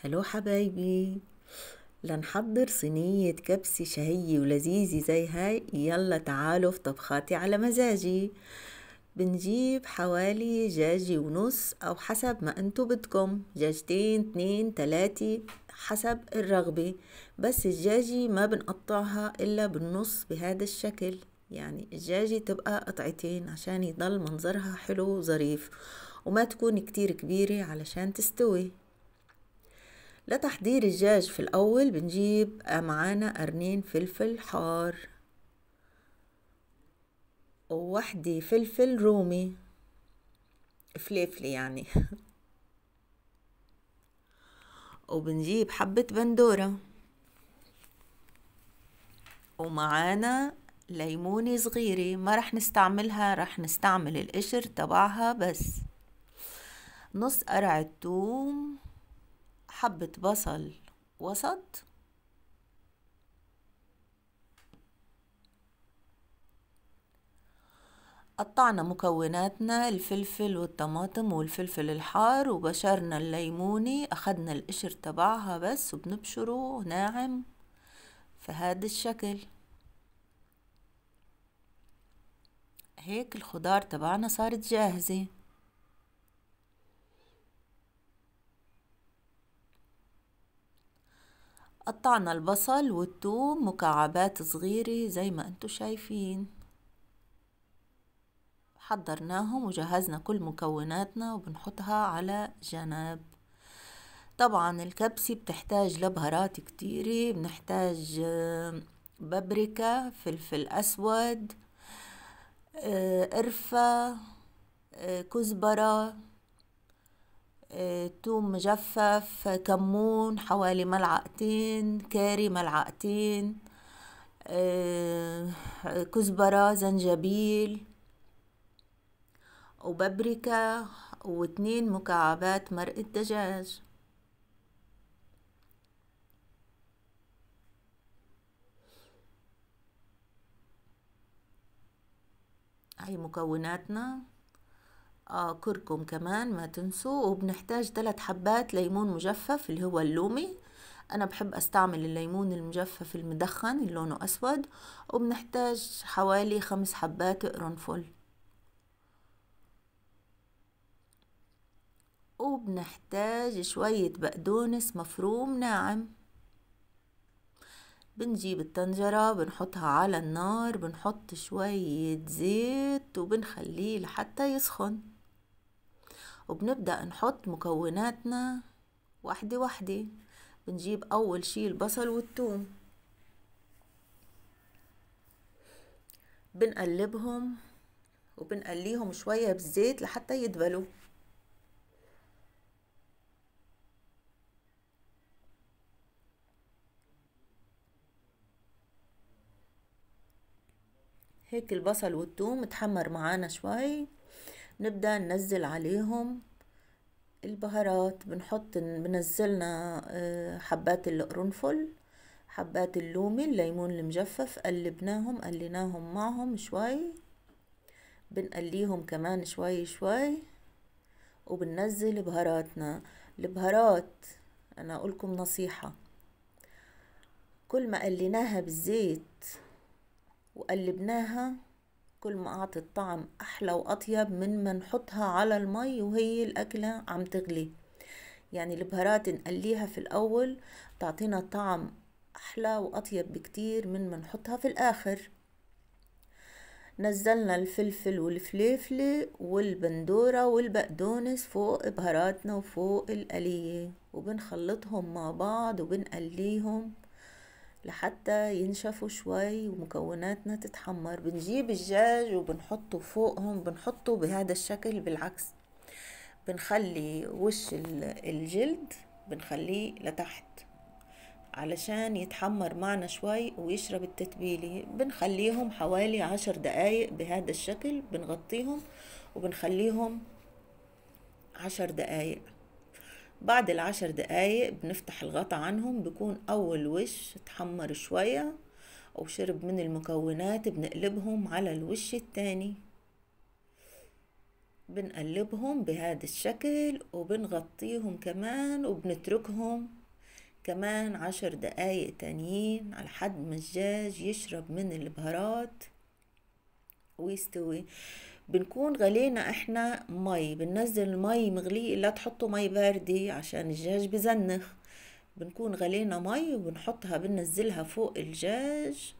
هلو حبايبي، لنحضر صينية كبسة شهية ولذيذة زي هاي. يلا تعالوا في طبخاتي على مزاجي. بنجيب حوالي دجاجة ونص أو حسب ما انتو بدكم، دجاجتين 2 3 حسب الرغبة. بس الدجاجة ما بنقطعها إلا بالنص بهذا الشكل، يعني الدجاجة تبقى قطعتين عشان يضل منظرها حلو وظريف، وما تكون كتير كبيرة علشان تستوي. لتحضير الدجاج في الأول بنجيب معانا قرنين فلفل حار، ووحدة فلفل رومي فليفلي يعني وبنجيب حبة بندورة، ومعانا ليمونة صغيرة ما رح نستعملها، رح نستعمل القشر تبعها بس. نص قرعة توم، حبة بصل وسط، قطعنا مكوناتنا الفلفل والطماطم والفلفل الحار، وبشرنا الليمونة، أخدنا القشر تبعها بس وبنبشره ناعم في هذا الشكل. هيك الخضار تبعنا صارت جاهزة. قطعنا البصل والثوم مكعبات صغيرة زي ما انتو شايفين. حضرناهم وجهزنا كل مكوناتنا وبنحطها على جنب. طبعا الكبسة بتحتاج لبهارات كتيرة، بنحتاج بابريكا، فلفل أسود، قرفة، كزبرة، توم مجفف، كمون حوالي ملعقتين، كاري ملعقتين، كزبرة، زنجبيل، وبابريكا، و2 مكعبات مرقة دجاج. هاي مكوناتنا. كركم كمان ما تنسوا، وبنحتاج 3 حبات ليمون مجفف اللي هو اللومي، انا بحب استعمل الليمون المجفف المدخن اللي لونه اسود. وبنحتاج حوالي 5 حبات قرنفل، وبنحتاج شوية بقدونس مفروم ناعم. بنجيب الطنجرة بنحطها على النار، بنحط شوية زيت وبنخليه لحتى يسخن، وبنبدأ نحط مكوناتنا واحدة واحدة. بنجيب أول شي البصل والثوم، بنقلبهم وبنقليهم شوية بالزيت لحتى يدبلوا. هيك البصل والثوم تحمر معانا شوي، نبدأ ننزل عليهم البهارات. بنزلنا حبات القرنفل، حبات اللومي، الليمون المجفف، قليناهم معهم شوي، بنقليهم كمان شوي شوي، وبننزل بهاراتنا. البهارات انا اقولكم نصيحة، كل ما قليناها بالزيت وقلبناها كل ما اعطت طعم احلى واطيب من ما نحطها على المي وهي الاكلة عم تغلي. يعني البهارات نقليها في الاول تعطينا طعم احلى واطيب بكتير من ما نحطها في الاخر. نزلنا الفلفل والفليفلة والبندورة والبقدونس فوق بهاراتنا وفوق القلية، وبنخلطهم مع بعض وبنقليهم لحتى ينشفوا شوي ومكوناتنا تتحمر. بنجيب الدجاج وبنحطه فوقهم، بنحطه بهذا الشكل بالعكس، بنخلي وش الجلد بنخليه لتحت علشان يتحمر معنا شوي ويشرب التتبيلة. بنخليهم حوالي 10 دقايق بهذا الشكل، بنغطيهم وبنخليهم 10 دقايق. بعد ال10 دقايق بنفتح الغطا عنهم، بيكون أول وش تحمر شوية وشرب من المكونات، بنقلبهم على الوش التاني. بنقلبهم بهذا الشكل وبنغطيهم كمان وبنتركهم كمان 10 دقايق تانيين على حد ما الدجاج يشرب من البهارات ويستوي. بنكون غلينا احنا مي، بننزل المي مغلي، لا تحطوا مي باردة عشان الدجاج بزنخ. بنكون غلينا مي وبنحطها بننزلها فوق الدجاج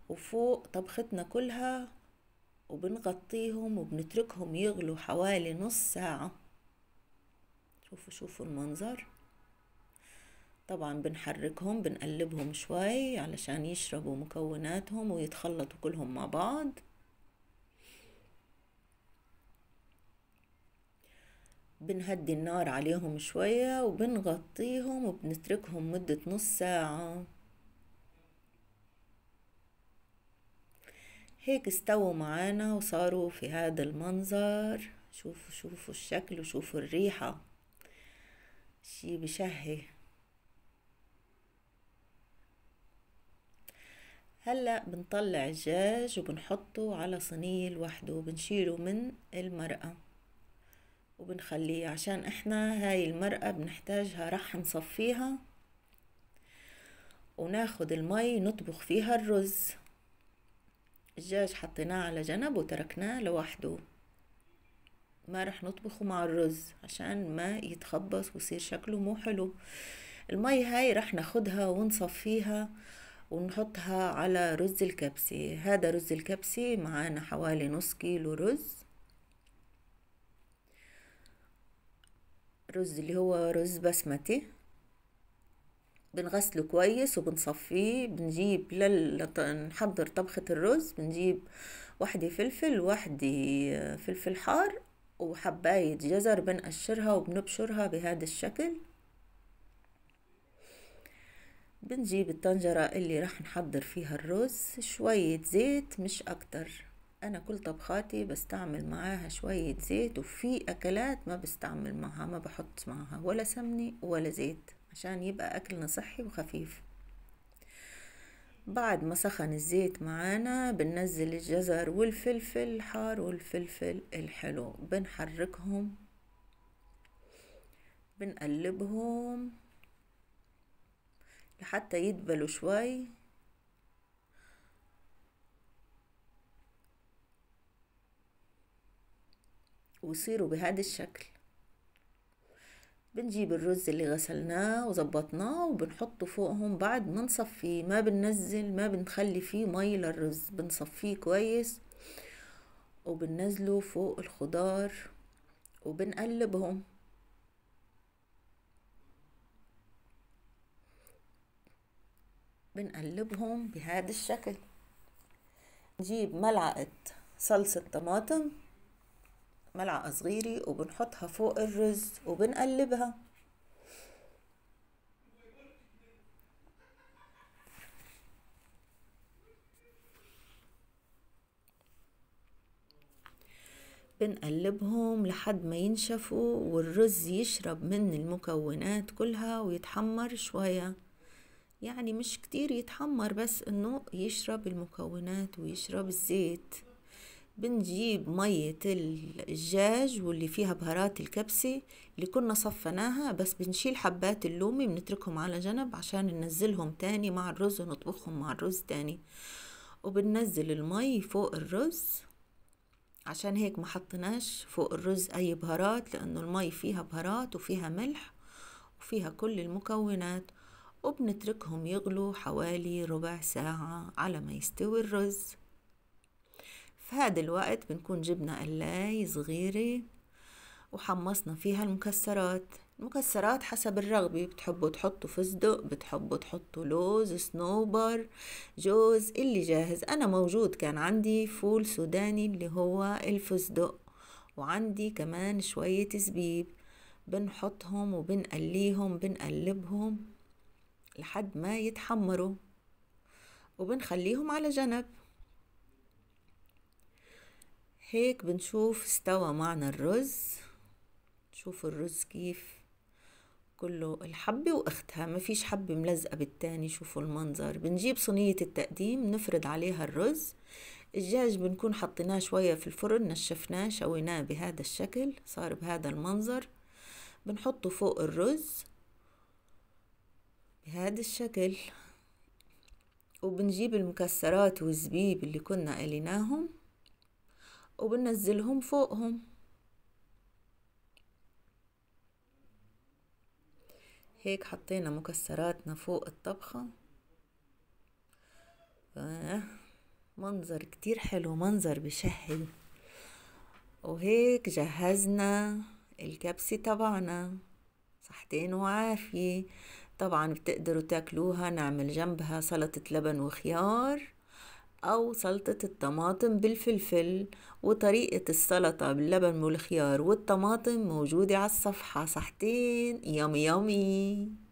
وفوق طبختنا كلها وبنغطيهم وبنتركهم يغلوا حوالي نص ساعة. شوفوا المنظر. طبعا بنحركهم بنقلبهم شوي علشان يشربوا مكوناتهم ويتخلطوا كلهم مع بعض. بنهدي النار عليهم شوية وبنغطيهم وبنتركهم مدة نص ساعة. هيك استووا معانا وصاروا في هذا المنظر. شوفوا الشكل وشوفوا الريحة، شي بشهي. هلأ بنطلع الدجاج وبنحطه على صينية لوحده وبنشيله من المرقة وبنخليه، عشان احنا هاي المرقة بنحتاجها رح نصفيها وناخد المي نطبخ فيها الرز. الدجاج حطيناه على جنب وتركناه لوحده، ما رح نطبخه مع الرز عشان ما يتخبص ويصير شكله مو حلو. المي هاي رح ناخدها ونصفيها ونحطها على رز الكبسي. هذا رز الكبسي معانا حوالي نص كيلو رز اللي هو رز بسمتي. بنغسله كويس وبنصفيه. بنجيب نحضر طبخة الرز، بنجيب واحدة فلفل، واحدة فلفل حار، وحباية جزر بنقشرها وبنبشرها بهذا الشكل. بنجيب الطنجرة اللي راح نحضر فيها الرز، شوية زيت مش اكتر. انا كل طبخاتي بستعمل معاها شوية زيت، وفي اكلات ما بستعمل معها، ما بحط معها ولا سمنة ولا زيت عشان يبقى اكلنا صحي وخفيف. بعد ما سخن الزيت معانا بننزل الجزر والفلفل الحار والفلفل الحلو، بنحركهم بنقلبهم لحتى يدبلوا شوي. ويصيروا بهذا الشكل. بنجيب الرز اللي غسلناه وزبطناه وبنحطه فوقهم بعد ما نصفيه. ما بننزل، ما بنخلي فيه مي للرز، بنصفيه كويس وبننزله فوق الخضار وبنقلبهم. بنقلبهم بهذا الشكل. نجيب ملعقة صلصة طماطم، ملعقة صغيرة، وبنحطها فوق الرز وبنقلبها. بنقلبهم لحد ما ينشفوا والرز يشرب من المكونات كلها ويتحمر شوية، يعني مش كتير يتحمر، بس انه يشرب المكونات ويشرب الزيت. بنجيب مية الدجاج واللي فيها بهارات الكبسة اللي كنا صفناها، بس بنشيل حبات اللومي بنتركهم على جنب عشان ننزلهم تاني مع الرز ونطبخهم مع الرز تاني. وبننزل المي فوق الرز، عشان هيك ما حطناش فوق الرز اي بهارات، لانه المي فيها بهارات وفيها ملح وفيها كل المكونات. وبنتركهم يغلوا حوالي ربع ساعة على ما يستوي الرز. في هذا الوقت بنكون جبنا قلاية صغيرة وحمصنا فيها المكسرات حسب الرغبة. بتحبوا تحطوا فستق، بتحبوا تحطوا لوز، صنوبر، جوز، اللي جاهز. انا موجود كان عندي فول سوداني اللي هو الفستق، وعندي كمان شوية زبيب. بنحطهم وبنقليهم بنقلبهم لحد ما يتحمروا وبنخليهم على جنب. هيك بنشوف استوى معنا الرز. شوفوا الرز كيف كله الحبة واختها، ما فيش حبة ملزقة بالتاني. شوفوا المنظر. بنجيب صينية التقديم نفرد عليها الرز، الدجاج بنكون حطيناه شوية في الفرن، نشفناه شويناه بهذا الشكل، صار بهذا المنظر. بنحطه فوق الرز بهذا الشكل، وبنجيب المكسرات والزبيب اللي كنا قليناهم وبننزلهم فوقهم. هيك حطينا مكسراتنا فوق الطبخة. منظر كتير حلو، منظر بشهي. وهيك جهزنا الكبسة تبعنا، صحتين وعافية. طبعا بتقدروا تاكلوها، نعمل جنبها سلطة لبن وخيار أو سلطة الطماطم بالفلفل. وطريقة السلطة باللبن والخيار والطماطم موجودة على الصفحة. صحتين، يامي يامي.